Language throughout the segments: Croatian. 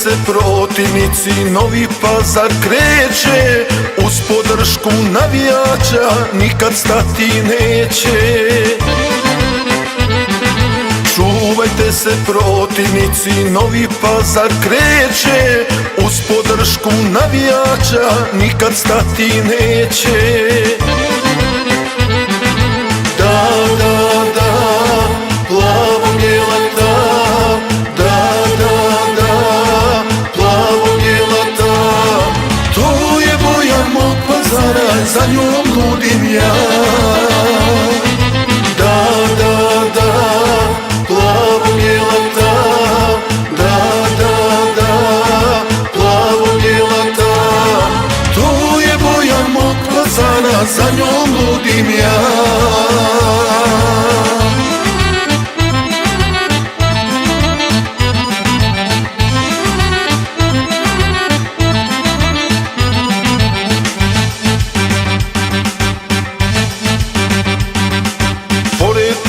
se protivnici, Novi Pazar kreće, uz podršku navijača nikad stati neće. Čuvajte se protivnici, Novi Pazar kreće, uz podršku navijača nikad stati neće. Da, da, da, plavo-bijela, da, da, da, plavo-bijela, to je boja mog Pazara, za njom ludim ja. Da, da, da, plavo-bijela, da, da, da, plavo-bijela, to je boja mog Pazara, za njom ludim ja.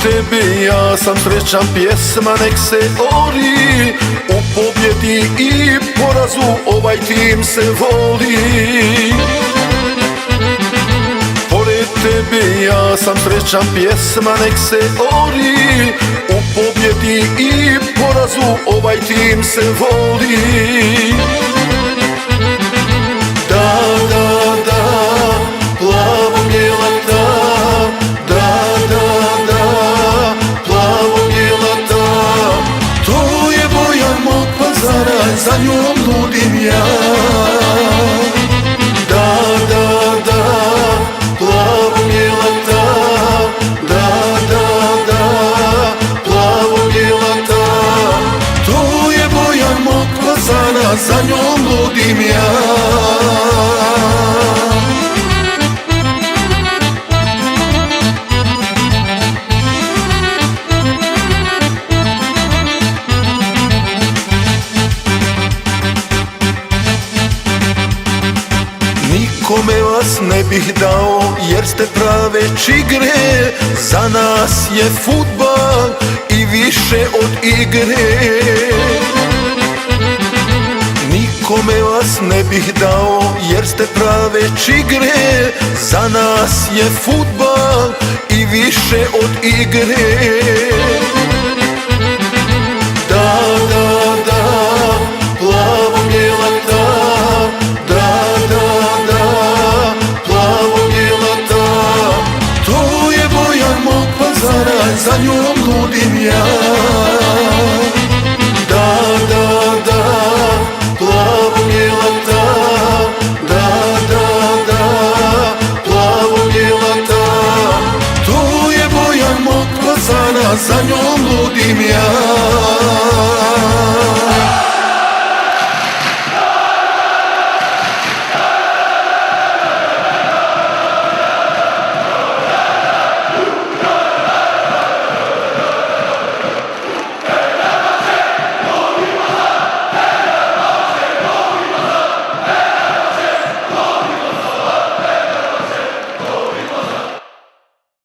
Tebi ja sam srećan, pjesma nek se ori, u pobjedi i porazu ovaj tim se voli. Pored tebi ja sam srećan, pjesma nek se ori, u pobjedi i porazu ovaj tim se voli. Da, da, da, plavo-bijela, za njom ludim ja. Da, da, da, plavo-bijela, da, da, da, plavo-bijela, to je boja mog Pazara, za njom ludim ja. Nikome vas ne bih dao, jer ste prave čigre, za nas je fudbal i više od igre. Nikome vas ne bih dao, jer ste prave čigre, za nas je fudbal i više od igre. Da, da, da, plavo-bijela, za njom ludim ja. Da, da, da, plavo-bijela, da, da, da, plavo-bijela, to je boja mog Pazara, za njom ludim ja.